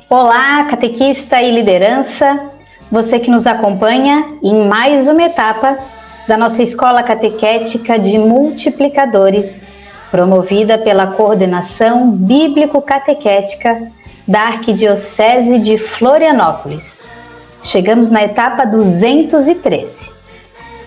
Olá, catequista e liderança, você que nos acompanha em mais uma etapa da nossa Escola Catequética de Multiplicadores, promovida pela Coordenação Bíblico-Catequética da Arquidiocese de Florianópolis. Chegamos na etapa 213.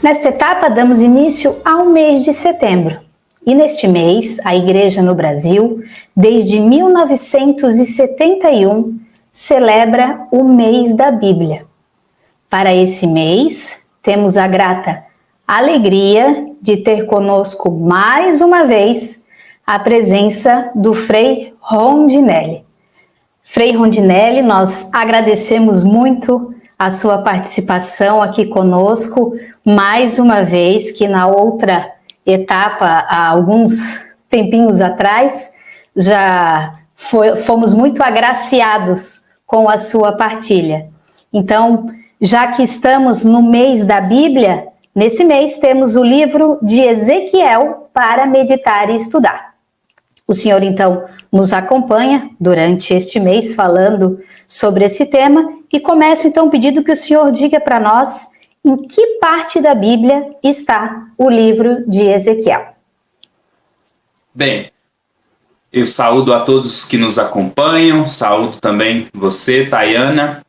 Nesta etapa, damos início ao mês de setembro. E neste mês, a Igreja no Brasil, desde 1971, celebra o mês da Bíblia. Para esse mês, temos a grata alegria de ter conosco mais uma vez a presença do Frei Rondinelli. Frei Rondinelli, nós agradecemos muito a sua participação aqui conosco, mais uma vez, que na outra etapa, há alguns tempinhos atrás, já fomos muito agraciados com a sua partilha. Então, já que estamos no mês da Bíblia, nesse mês temos o livro de Ezequiel para meditar e estudar. O senhor, então, nos acompanha durante este mês falando sobre esse tema e começo, então, pedindo que o senhor diga para nós em que parte da Bíblia está o livro de Ezequiel. Bem, eu saúdo a todos que nos acompanham, saúdo também você, Tayana.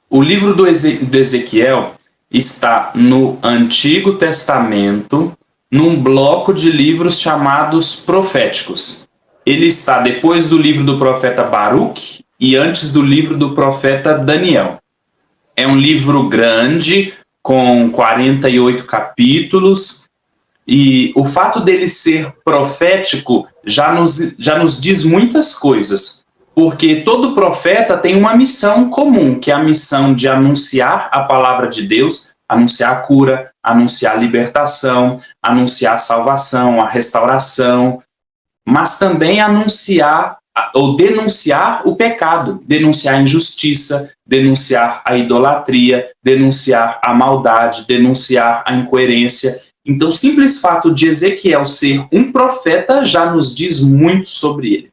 O livro do Ezequiel está no Antigo Testamento, num bloco de livros chamados proféticos. Ele está depois do livro do profeta Baruque e antes do livro do profeta Daniel. É um livro grande, com 48 capítulos, e o fato dele ser profético já nos diz muitas coisas, porque todo profeta tem uma missão comum, que é a missão de anunciar a palavra de Deus, anunciar a cura, anunciar a libertação, anunciar a salvação, a restauração, mas também anunciar ou denunciar o pecado, denunciar a injustiça, denunciar a idolatria, denunciar a maldade, denunciar a incoerência. Então, o simples fato de Ezequiel ser um profeta já nos diz muito sobre ele.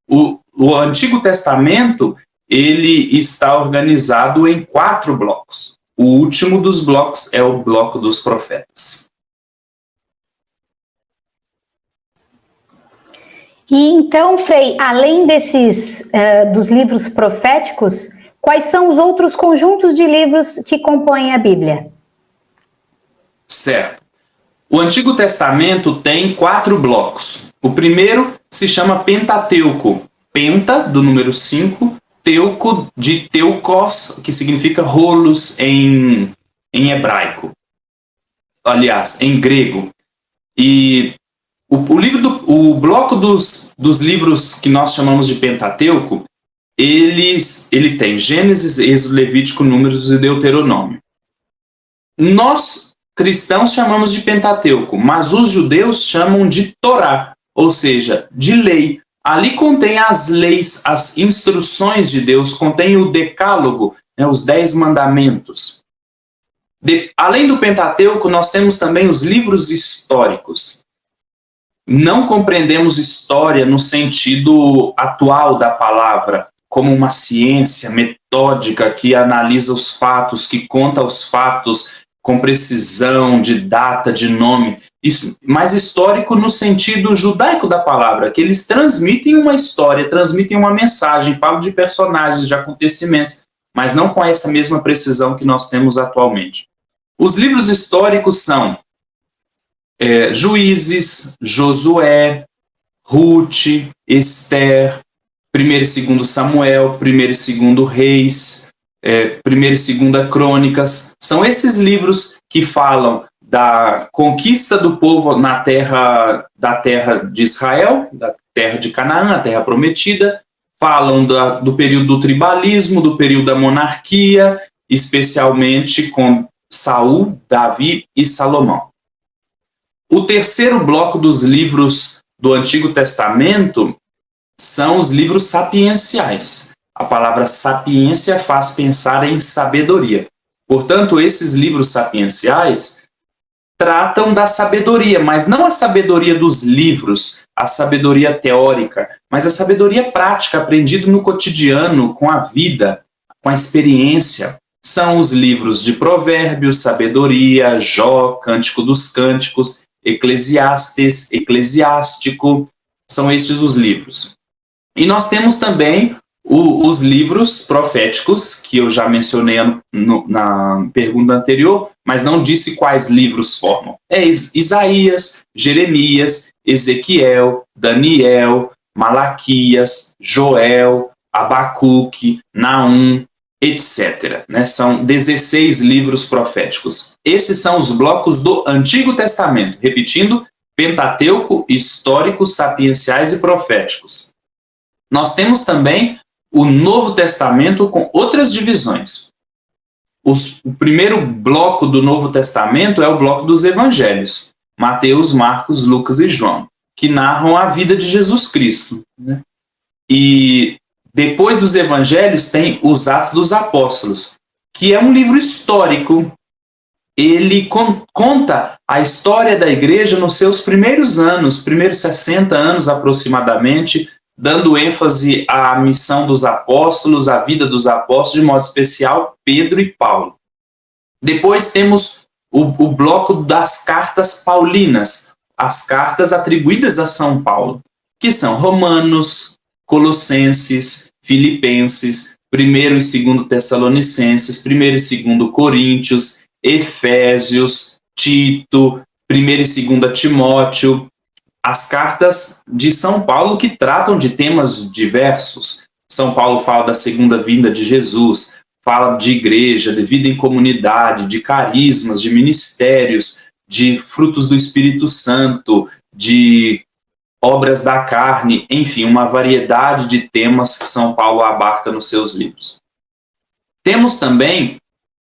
O Antigo Testamento, ele está organizado em 4 blocos. O último dos blocos é o bloco dos profetas. E então, Frei, além desses dos livros proféticos, quais são os outros conjuntos de livros que compõem a Bíblia? Certo. O Antigo Testamento tem 4 blocos. O primeiro se chama Pentateuco. Penta, do número 5, teuco, de teukos, que significa rolos em hebraico. Aliás, em grego. E o bloco dos livros que nós chamamos de Pentateuco, ele tem Gênesis, Êxodo, Levítico, Números e Deuteronômio. Nós, cristãos, chamamos de Pentateuco, mas os judeus chamam de Torá, ou seja, de lei. Ali contém as leis, as instruções de Deus, contém o decálogo, os 10 mandamentos. Além do Pentateuco, nós temos também os livros históricos. Não compreendemos história no sentido atual da palavra, como uma ciência metódica que analisa os fatos, que conta os fatos com precisão de data, de nome. Isso, mas histórico no sentido judaico da palavra, que eles transmitem uma história, transmitem uma mensagem, falam de personagens, de acontecimentos, mas não com essa mesma precisão que nós temos atualmente. Os livros históricos são Juízes, Josué, Ruth, Esther, 1º e 2º Samuel, 1º e 2º Reis, 1º e 2º Crônicas. São esses livros que falam da conquista do povo da terra de Israel, da terra de Canaã, a terra prometida. Falam do período do tribalismo, do período da monarquia, especialmente com Saul, Davi e Salomão. O terceiro bloco dos livros do Antigo Testamento são os livros sapienciais. A palavra sapiência faz pensar em sabedoria. Portanto, esses livros sapienciais tratam da sabedoria, mas não a sabedoria dos livros, a sabedoria teórica, mas a sabedoria prática, aprendida no cotidiano, com a vida, com a experiência. São os livros de Provérbios, Sabedoria, Jó, Cântico dos Cânticos, Eclesiastes, Eclesiástico, são estes os livros. E nós temos também os livros proféticos, que eu já mencionei na pergunta anterior, mas não disse quais livros formam. É Isaías, Jeremias, Ezequiel, Daniel, Malaquias, Joel, Abacuque, Naum, etc. São 16 livros proféticos. Esses são os blocos do Antigo Testamento. Repetindo, Pentateuco, históricos, sapienciais e proféticos. Nós temos também o Novo Testamento com outras divisões. O primeiro bloco do Novo Testamento é o bloco dos Evangelhos. Mateus, Marcos, Lucas e João, que narram a vida de Jesus Cristo. E depois dos Evangelhos tem os Atos dos Apóstolos, que é um livro histórico. Ele conta a história da igreja nos seus primeiros anos, primeiros 60 anos aproximadamente, dando ênfase à missão dos apóstolos, à vida dos apóstolos, de modo especial, Pedro e Paulo. Depois temos o bloco das cartas paulinas, as cartas atribuídas a São Paulo, que são Romanos, Colossenses, Filipenses, 1º e 2º Tessalonicenses, 1º e 2º Coríntios, Efésios, Tito, 1ª e 2ª Timóteo, as cartas de São Paulo que tratam de temas diversos. São Paulo fala da segunda vinda de Jesus, fala de igreja, de vida em comunidade, de carismas, de ministérios, de frutos do Espírito Santo, de obras da carne, enfim, uma variedade de temas que São Paulo abarca nos seus livros. Temos também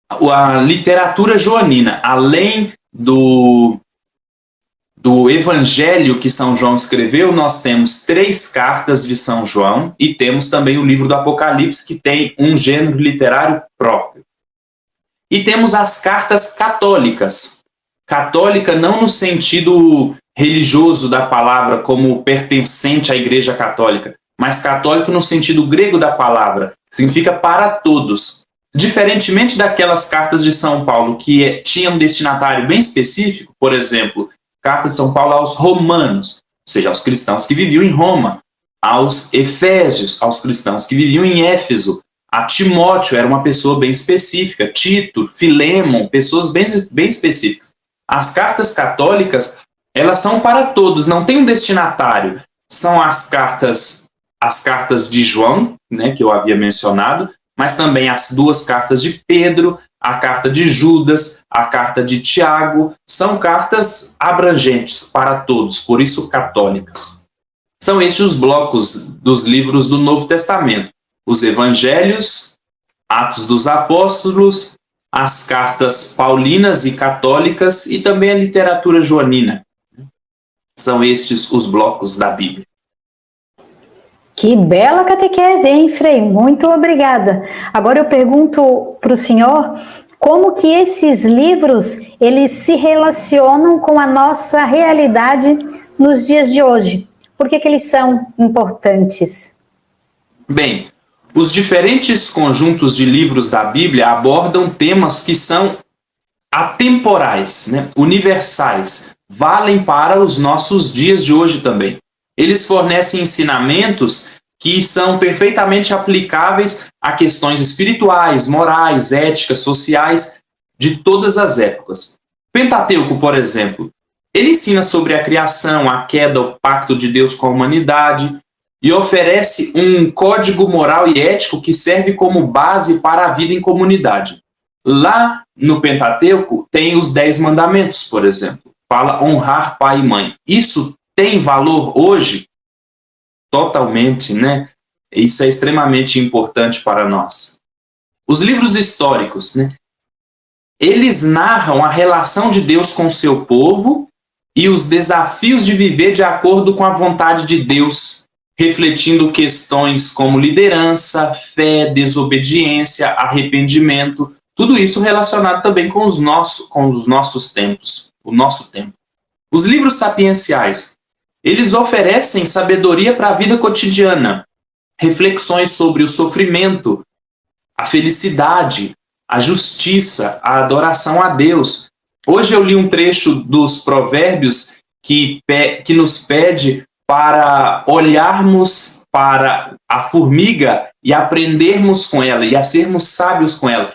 a literatura joanina, além do Evangelho que São João escreveu, nós temos 3 cartas de São João e temos também o livro do Apocalipse, que tem um gênero literário próprio. E temos as cartas católicas. Católica não no sentido religioso da palavra, como pertencente à Igreja Católica, mas católico no sentido grego da palavra, que significa para todos. Diferentemente daquelas cartas de São Paulo que tinham um destinatário bem específico, por exemplo, carta de São Paulo aos romanos, ou seja, aos cristãos que viviam em Roma, aos efésios, aos cristãos que viviam em Éfeso, a Timóteo era uma pessoa bem específica, Tito, Filémon, pessoas bem específicas. As cartas católicas, elas são para todos, não tem um destinatário. São as cartas de João, que eu havia mencionado, mas também as 2 cartas de Pedro, a carta de Judas, a carta de Tiago, são cartas abrangentes para todos, por isso católicas. São estes os blocos dos livros do Novo Testamento: os Evangelhos, Atos dos Apóstolos, as cartas paulinas e católicas e também a literatura joanina. São estes os blocos da Bíblia. Que bela catequese, hein, Frei? Muito obrigada. Agora eu pergunto para o senhor como que esses livros eles se relacionam com a nossa realidade nos dias de hoje. Por que eles são importantes? Bem, os diferentes conjuntos de livros da Bíblia abordam temas que são atemporais, universais, valem para os nossos dias de hoje também. Eles fornecem ensinamentos que são perfeitamente aplicáveis a questões espirituais, morais, éticas, sociais, de todas as épocas. Pentateuco, por exemplo, ele ensina sobre a criação, a queda, o pacto de Deus com a humanidade e oferece um código moral e ético que serve como base para a vida em comunidade. Lá no Pentateuco tem os 10 mandamentos, por exemplo. Fala honrar pai e mãe. Isso tem valor hoje? Totalmente, Isso é extremamente importante para nós. Os livros históricos, eles narram a relação de Deus com o seu povo e os desafios de viver de acordo com a vontade de Deus, refletindo questões como liderança, fé, desobediência, arrependimento, Tudo isso relacionado também com os nossos tempos, o nosso tempo. Os livros sapienciais, eles oferecem sabedoria para a vida cotidiana, reflexões sobre o sofrimento, a felicidade, a justiça, a adoração a Deus. Hoje eu li um trecho dos Provérbios que nos pede para olharmos para a formiga e aprendermos com ela, e a sermos sábios com ela.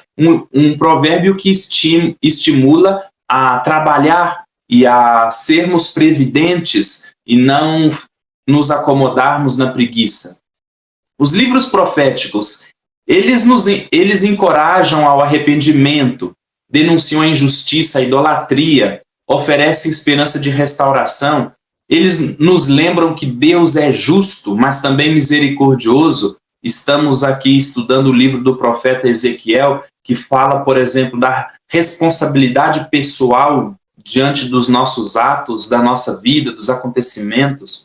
Um provérbio que estimula a trabalhar e a sermos previdentes e não nos acomodarmos na preguiça. Os livros proféticos, eles encorajam ao arrependimento, denunciam a injustiça, a idolatria, oferecem esperança de restauração. Eles nos lembram que Deus é justo, mas também misericordioso. Estamos aqui estudando o livro do profeta Ezequiel, que fala, por exemplo, da responsabilidade pessoal diante dos nossos atos, da nossa vida, dos acontecimentos.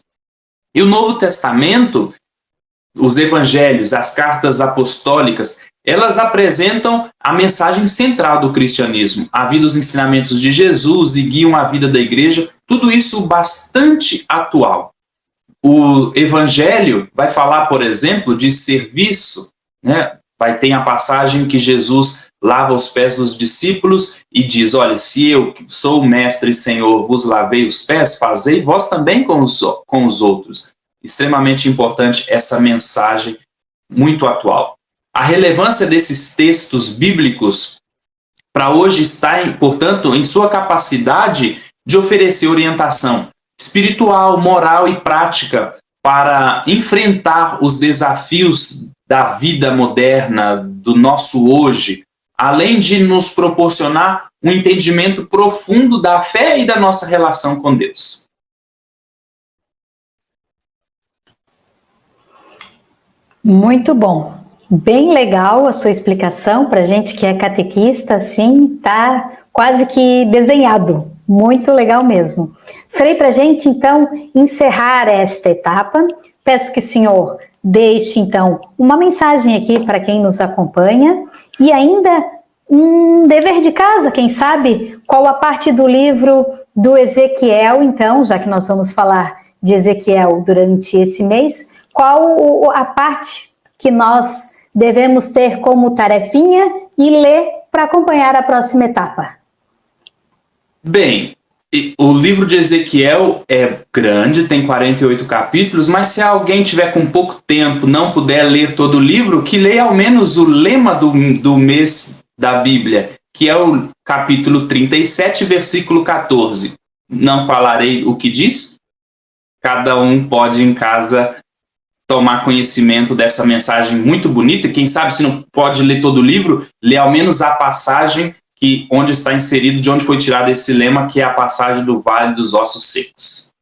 E o Novo Testamento, os evangelhos, as cartas apostólicas, elas apresentam a mensagem central do cristianismo, a vida dos ensinamentos de Jesus e guiam a vida da igreja, tudo isso bastante atual. O evangelho vai falar, por exemplo, de serviço, né? Tem a passagem que Jesus lava os pés dos discípulos e diz, olha, se eu, que sou o mestre e senhor, vos lavei os pés, fazei vós também com os outros. Extremamente importante essa mensagem, muito atual. A relevância desses textos bíblicos para hoje está, portanto, em sua capacidade de oferecer orientação espiritual, moral e prática para enfrentar os desafios da vida moderna, do nosso hoje, além de nos proporcionar um entendimento profundo da fé e da nossa relação com Deus. Muito bom. Bem legal a sua explicação. Para a gente que é catequista, assim, tá quase que desenhado. Muito legal mesmo. Frei, para a gente, então, encerrar esta etapa, peço que o senhor deixe, então, uma mensagem aqui para quem nos acompanha e ainda um dever de casa, quem sabe, qual a parte do livro do Ezequiel, então, já que nós vamos falar de Ezequiel durante esse mês, qual a parte que nós devemos ter como tarefinha e ler para acompanhar a próxima etapa? Bem, o livro de Ezequiel é grande, tem 48 capítulos, mas se alguém tiver com pouco tempo, não puder ler todo o livro, que leia ao menos o lema do mês da Bíblia, que é o capítulo 37, versículo 14. Não falarei o que diz? Cada um pode em casa tomar conhecimento dessa mensagem muito bonita. Quem sabe, se não pode ler todo o livro, lê ao menos a passagem onde está inserido, de onde foi tirado esse lema, que é a passagem do Vale dos Ossos Secos.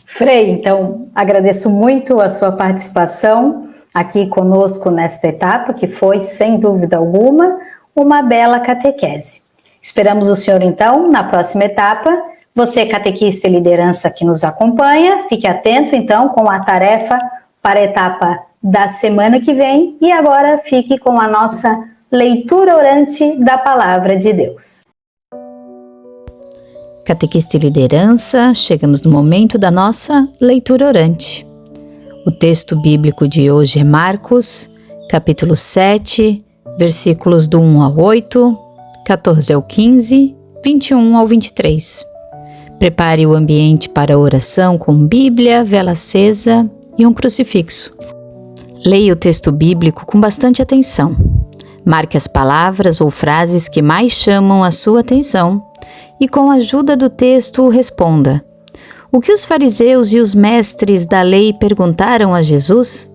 Frei, então, agradeço muito a sua participação aqui conosco nesta etapa, que foi, sem dúvida alguma, uma bela catequese. Esperamos o senhor, então, na próxima etapa. Você, catequista e liderança que nos acompanha, fique atento, então, com a tarefa para a etapa da semana que vem. E agora, fique com a nossa leitura orante da Palavra de Deus. Catequista e liderança, chegamos no momento da nossa leitura orante. O texto bíblico de hoje é Marcos, capítulo 7, versículos do 1 ao 8, 14 ao 15, 21 ao 23. Prepare o ambiente para a oração com Bíblia, vela acesa e um crucifixo. Leia o texto bíblico com bastante atenção. Marque as palavras ou frases que mais chamam a sua atenção e, com a ajuda do texto, responda. O que os fariseus e os mestres da lei perguntaram a Jesus?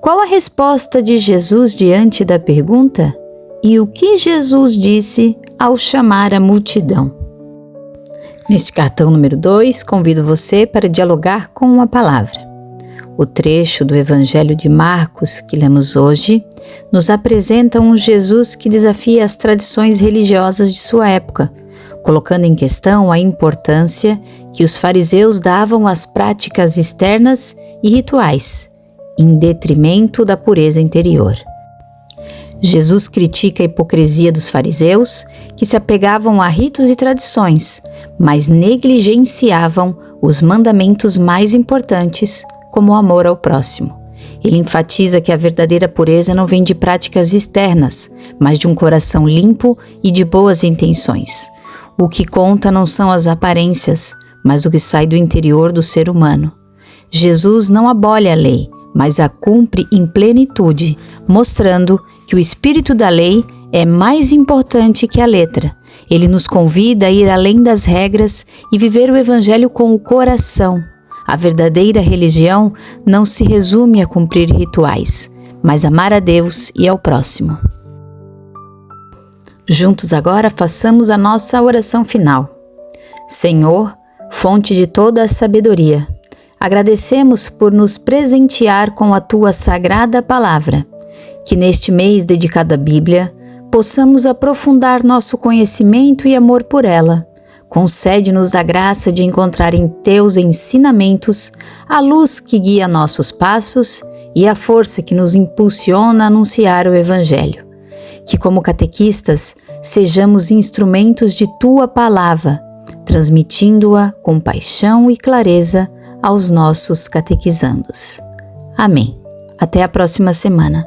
Qual a resposta de Jesus diante da pergunta? E o que Jesus disse ao chamar a multidão? Neste cartão número 2, convido você para dialogar com a palavra. O trecho do Evangelho de Marcos, que lemos hoje, nos apresenta um Jesus que desafia as tradições religiosas de sua época, colocando em questão a importância que os fariseus davam às práticas externas e rituais, em detrimento da pureza interior. Jesus critica a hipocrisia dos fariseus, que se apegavam a ritos e tradições, mas negligenciavam os mandamentos mais importantes, como o amor ao próximo. Ele enfatiza que a verdadeira pureza não vem de práticas externas, mas de um coração limpo e de boas intenções. O que conta não são as aparências, mas o que sai do interior do ser humano. Jesus não abole a lei, mas a cumpre em plenitude, mostrando que o espírito da lei é mais importante que a letra. Ele nos convida a ir além das regras e viver o Evangelho com o coração. A verdadeira religião não se resume a cumprir rituais, mas amar a Deus e ao próximo. Juntos agora façamos a nossa oração final. Senhor, fonte de toda a sabedoria, agradecemos por nos presentear com a Tua sagrada palavra, que neste mês dedicado à Bíblia, possamos aprofundar nosso conhecimento e amor por ela. Concede-nos a graça de encontrar em Teus ensinamentos a luz que guia nossos passos e a força que nos impulsiona a anunciar o Evangelho. Que como catequistas sejamos instrumentos de Tua palavra, transmitindo-a com paixão e clareza aos nossos catequizandos. Amém. Até a próxima semana.